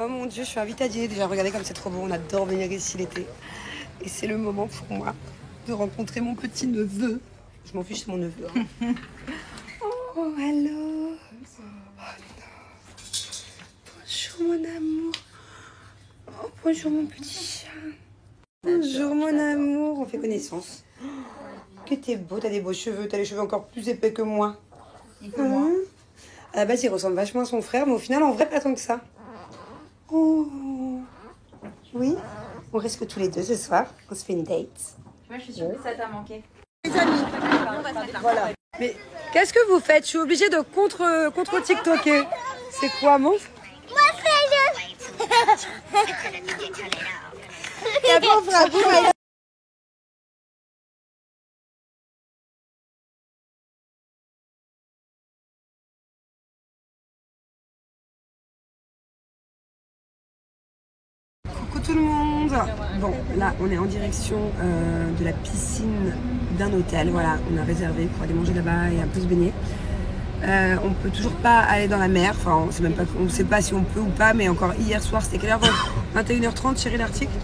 Oh mon Dieu, je suis invitée à dîner déjà. Regardez comme c'est trop beau. On adore venir ici l'été. Et c'est le moment pour moi de rencontrer mon petit neveu. Je m'en fiche, c'est mon neveu. Hein. Oh, hello. Oh, bonjour mon amour. Oh, bonjour mon petit chat. Bonjour mon amour. On fait connaissance. Que t'es beau, t'as des beaux cheveux. T'as les cheveux encore plus épais que moi. Et que moi. À la base, il ressemble vachement à son frère, mais au final, en vrai, pas tant que ça. Oh. Oui, on reste que tous les deux ce soir. On se fait une date. Moi, je suis sûre que ça t'a manqué. Les amis. Voilà. Mais qu'est-ce que vous faites? Je suis obligée de contre TikToker. C'est quoi, mon? Moi, c'est le... Coucou tout le monde. Bon, là, on est en direction de la piscine d'un hôtel. Voilà, on a réservé pour aller manger là-bas et un peu se baigner. On peut toujours pas aller dans la mer. Enfin, on ne sait pas si on peut ou pas, mais encore hier soir, c'était quelle heure? 21h30, chérie, l'article.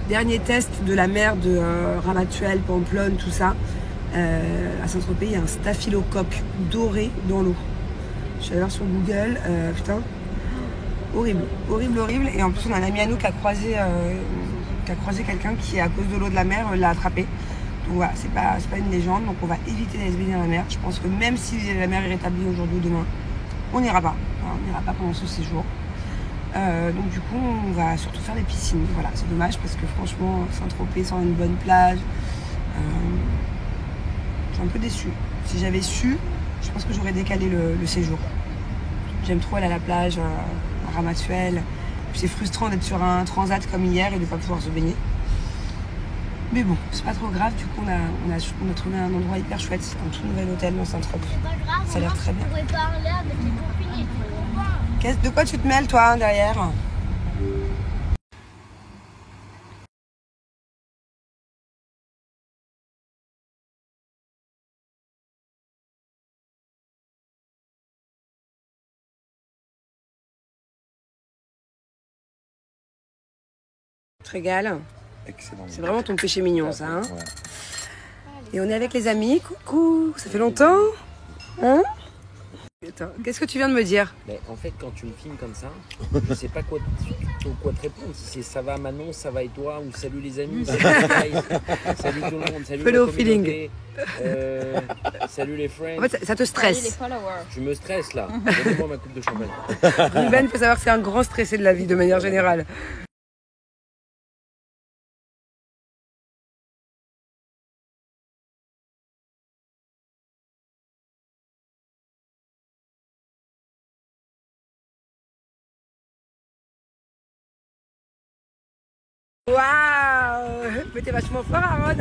Dernier test de la mer de Ramatuelle, Pamplonne, tout ça. À Saint-Tropez, il y a un staphylocoque doré dans l'eau. Je suis allée voir sur Google, putain. Horrible, horrible, horrible. Et en plus, on a un ami à nous qui a croisé quelqu'un qui, à cause de l'eau de la mer, l'a attrapé. Donc voilà, c'est pas une légende. Donc on va éviter d'aller se baigner dans la mer. Je pense que même si la mer est rétablie aujourd'hui ou demain, on n'ira pas. Enfin, on n'ira pas pendant ce séjour. Donc du coup, on va surtout faire des piscines. Voilà, c'est dommage parce que franchement, Saint-Tropez sans une bonne plage, je suis un peu déçue. Si j'avais su, je pense que j'aurais décalé le séjour. J'aime trop aller à la plage. Ramatuelle. C'est frustrant d'être sur un transat comme hier et de ne pas pouvoir se baigner. Mais bon, c'est pas trop grave. Du coup, on a trouvé un endroit hyper chouette, un tout nouvel hôtel dans Saint-Tropez. Ça a l'air très bien. On pourrait parler avec les copines. De quoi tu te mêles, toi, derrière? Tu te régales? Excellent. C'est vraiment ton péché mignon, ça. Hein? Ouais. Et on est avec les amis. Coucou, ça fait longtemps? Hein? Attends, qu'est-ce que tu viens de me dire? Mais en fait, quand tu me filmes comme ça, je sais pas quoi te répondre. Si c'est ça va Manon, ça va et toi, ou salut les amis, salut tout le monde, salut Fais-le la au feeling. Salut les friends. En fait, ça te stresse. Je me stresse là. Donnez-moi ma coupe de champagne. Ruben, faut savoir que c'est un grand stressé de la vie de manière générale. Waouh! Mais t'es vachement fort, Aaron!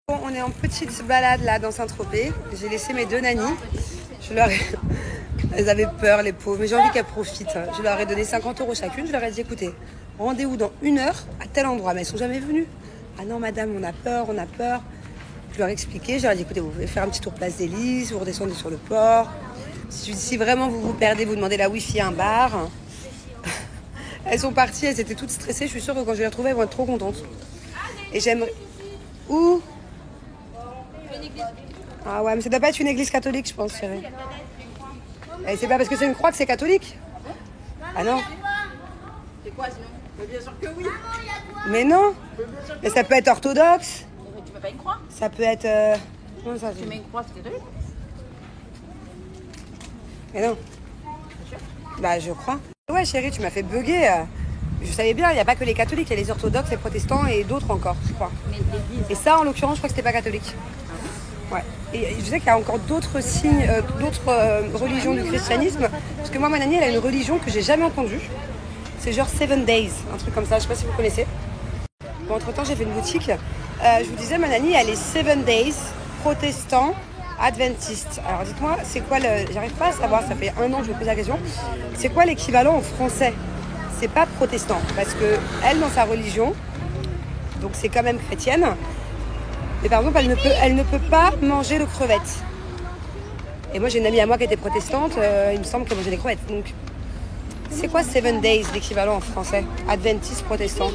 Bon, on est en petite balade là dans Saint-Tropez. J'ai laissé mes deux nannies. Elles avaient peur, les pauvres, mais j'ai envie qu'elles profitent. Je leur ai donné 50 € chacune. Je leur ai dit écoutez, rendez-vous dans 1 heure à tel endroit. Mais elles sont jamais venues. Ah non, madame, on a peur, on a peur. Je leur ai expliqué. Je leur ai dit écoutez, vous pouvez faire un petit tour place des Lys, vous redescendez sur le port. Si vraiment vous vous perdez, vous demandez la wifi à un bar. Elles sont parties, elles étaient toutes stressées. Je suis sûre que quand je vais les retrouver, elles vont être trop contentes. Et j'aimerais... Où? Ah ouais, mais ça doit pas être une église catholique, je pense, chérie. Et c'est pas parce que c'est une croix que c'est catholique? Ah non? C'est quoi sinon? Mais bien sûr que oui. Mais non. Mais ça peut être orthodoxe. Tu veux pas une croix? Ça peut être... Comment ça? Tu mets une croix, c'est catholique? Mais non. Bah, je crois. Ouais, chérie, tu m'as fait bugger. Je savais bien, il n'y a pas que les catholiques, il y a les orthodoxes, les protestants et d'autres encore, je crois. Mais l'église. Et ça, en l'occurrence, je crois que c'était pas catholique. Ouais. Et je sais qu'il y a encore d'autres signes, d'autres religions du christianisme. Parce que moi, ma nanny, elle a une religion que j'ai jamais entendue. C'est genre 7 Days, un truc comme ça. Je sais pas si vous connaissez. Bon, entre-temps, j'ai fait une boutique. Je vous disais, ma nanny, elle est 7 Days, protestant, adventiste. Alors dites-moi, c'est quoi le... J'arrive pas à savoir, ça fait 1 an que je me pose la question. C'est quoi l'équivalent en français? C'est pas protestant. Parce que elle, dans sa religion, donc c'est quand même chrétienne. Mais par exemple, elle ne peut pas manger de crevettes. Et moi, j'ai une amie à moi qui était protestante. Il me semble qu'elle mangeait des crevettes. Donc, c'est quoi 7 days, l'équivalent en français? Adventiste protestant.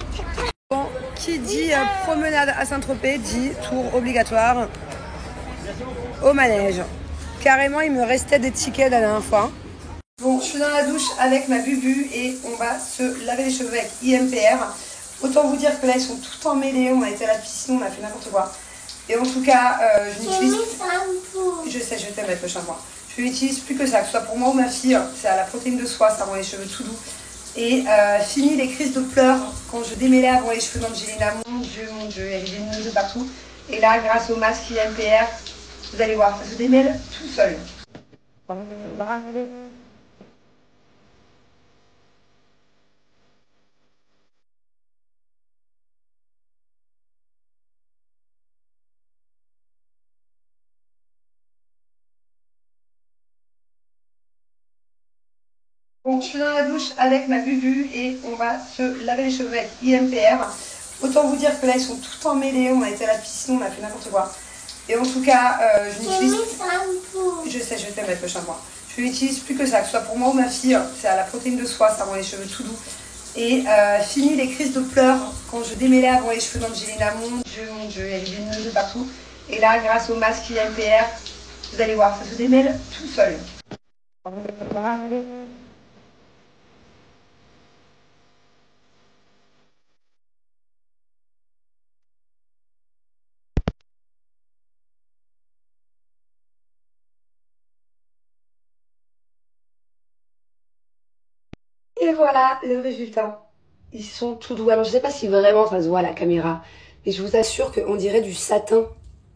Bon, qui dit promenade à Saint-Tropez dit tour obligatoire au manège. Carrément, il me restait des tickets la dernière fois. Bon, je suis dans la douche avec ma bubu et on va se laver les cheveux avec IMPR. Autant vous dire que là, ils sont tout emmêlés. On a été à la piscine, on a fait n'importe quoi. Et en tout cas, je n'utilise... Je sais, je vais te mettre le shampoing. Je n'utilise plus que ça, que ce soit pour moi ou ma fille. C'est à la protéine de soie, ça rend les cheveux tout doux. Et fini les crises de pleurs quand je démêlais avant les cheveux d'Angelina. Mon Dieu, il y avait des nœuds de partout. Et là, grâce au masque IMPR, vous allez voir, ça se démêle tout seul. Bon, je suis dans la douche avec ma bubu et on va se laver les cheveux avec IMPR. Autant vous dire que là, ils sont tout emmêlés. On a été à la piscine, on a fait n'importe quoi. Et en tout cas, je n'utilise... Je sais, je vais te mettre le shampoing. Je n'utilise plus que ça, que ce soit pour moi ou ma fille. C'est à la protéine de soie, ça rend les cheveux tout doux. Et fini les crises de pleurs quand je démêlais avant les cheveux d'Angelina. Mon Dieu, il y avait des nœuds de partout. Et là, grâce au masque IMPR, vous allez voir, ça se démêle tout seul. Et voilà le résultat. Ils sont tout doux. Alors je sais pas si vraiment ça se voit à la caméra, mais je vous assure qu'on dirait du satin,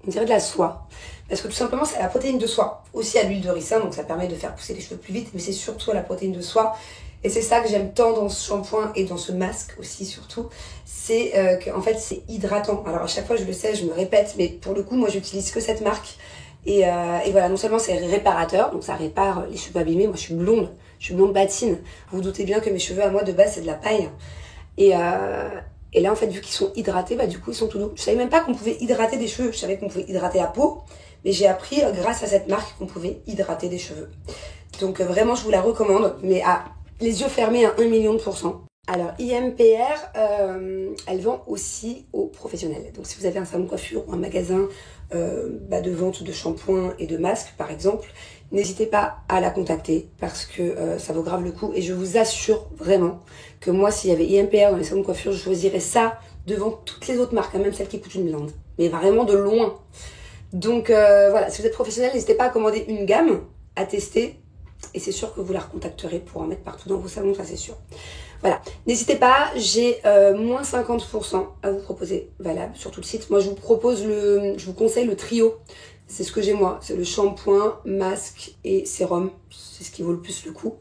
on dirait de la soie. Parce que tout simplement c'est la protéine de soie, aussi à l'huile de ricin, donc ça permet de faire pousser les cheveux plus vite, mais c'est surtout à la protéine de soie. Et c'est ça que j'aime tant dans ce shampoing et dans ce masque aussi surtout, c'est qu'en fait c'est hydratant. Alors à chaque fois je le sais, je me répète, mais pour le coup moi j'utilise que cette marque. Et voilà, non seulement c'est réparateur, donc ça répare les cheveux abîmés. Moi je suis blonde platine. Vous vous doutez bien que mes cheveux à moi de base c'est de la paille. Et là en fait vu qu'ils sont hydratés, bah du coup ils sont tout doux. Je savais même pas qu'on pouvait hydrater des cheveux, je savais qu'on pouvait hydrater la peau. Mais j'ai appris grâce à cette marque qu'on pouvait hydrater des cheveux. Donc vraiment je vous la recommande, mais à les yeux fermés à 1 000 000%. Alors IMPR, elle vend aussi aux professionnels. Donc si vous avez un salon de coiffure ou un magasin de vente de shampoing et de masques par exemple, n'hésitez pas à la contacter parce que ça vaut grave le coup. Et je vous assure vraiment que moi s'il y avait IMPR dans les salons de coiffure, je choisirais ça devant toutes les autres marques, hein, même celles qui coûtent une blinde. Mais vraiment de loin. Donc voilà, si vous êtes professionnel, n'hésitez pas à commander une gamme, à tester. Et c'est sûr que vous la recontacterez pour en mettre partout dans vos salons, ça c'est sûr. Voilà, n'hésitez pas, j'ai moins 50% à vous proposer, valable sur tout le site. Moi je vous conseille le trio, c'est ce que j'ai moi, c'est le shampoing, masque et sérum, c'est ce qui vaut le plus le coup.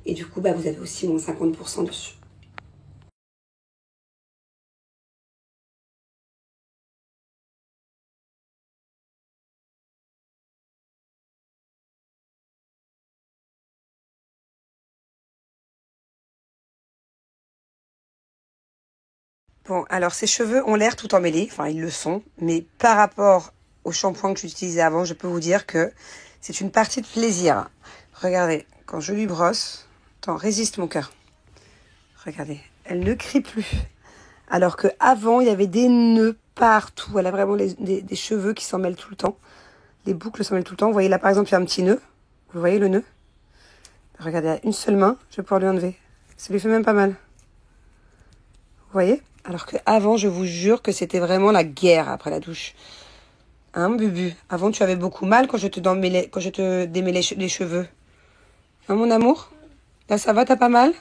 Et du coup vous avez aussi moins 50% dessus. Bon, alors ces cheveux ont l'air tout emmêlés, enfin ils le sont, mais par rapport au shampoing que j'utilisais avant, je peux vous dire que c'est une partie de plaisir. Regardez, quand je lui brosse, attends, résiste mon cœur. Regardez, elle ne crie plus. Alors qu'avant, il y avait des nœuds partout. Elle a vraiment des cheveux qui s'en mêlent tout le temps. Les boucles s'en mêlent tout le temps. Vous voyez là par exemple, il y a un petit nœud. Vous voyez le nœud? Regardez, à une seule main, je vais pouvoir lui enlever. Ça lui fait même pas mal. Vous voyez? Alors qu'avant, je vous jure que c'était vraiment la guerre après la douche. Hein, Bubu? Avant, tu avais beaucoup mal quand je te démêlais les cheveux. Hein, mon amour? Là, ça va? T'as pas mal?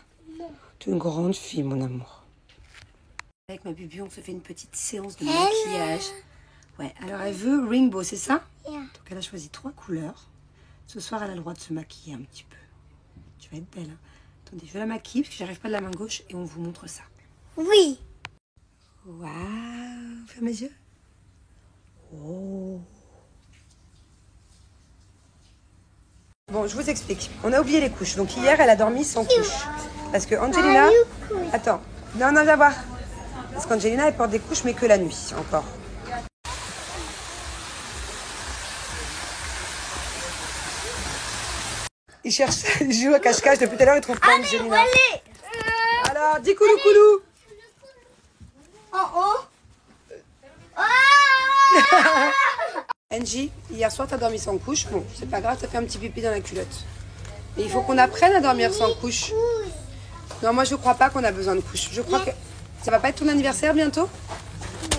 Tu es une grande fille, mon amour. Avec ma Bubu, on se fait une petite séance de maquillage. Ouais, alors elle veut rainbow, c'est ça? Yeah. Donc elle a choisi 3 couleurs. Ce soir, elle a le droit de se maquiller un petit peu. Tu vas être belle, hein? Attendez, je la maquille parce que j'arrive pas de la main gauche et on vous montre ça. Oui. Waouh! Ferme les yeux. Oh! Bon, je vous explique. On a oublié les couches. Donc hier, elle a dormi sans couche. Parce que Angelina... Attends. Non, viens voir. Parce qu'Angelina, elle porte des couches, mais que la nuit, encore. il cherche, il joue à cache-cache depuis tout à l'heure, il trouve pas Allez, Angelina. allez. Alors, dis coulou coulou. En haut. Angie, hier soir t'as dormi sans couche. Bon, c'est pas grave, t'as fait un petit pipi dans la culotte. Mais il faut qu'on apprenne à dormir sans couche. Non, moi je crois pas qu'on a besoin de couche. Je crois que ça va pas être ton anniversaire bientôt.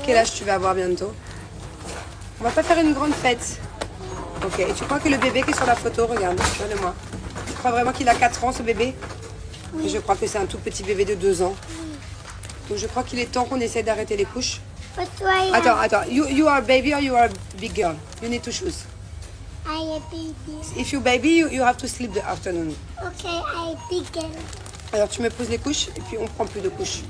Quel âge tu vas avoir bientôt? On va pas faire une grande fête. Ok, et tu crois que le bébé qui est sur la photo, regarde, regarde-moi. Tu crois vraiment qu'il a 4 ans ce bébé? Et je crois que c'est un tout petit bébé de 2 ans. Donc je crois qu'il est temps qu'on essaie d'arrêter les couches. But why Attends. You are a baby or you are a big girl? You need to choose. I a baby? If you baby, you have to sleep the afternoon. Okay, I big girl. Alors tu me poses les couches et puis on prend plus de couches.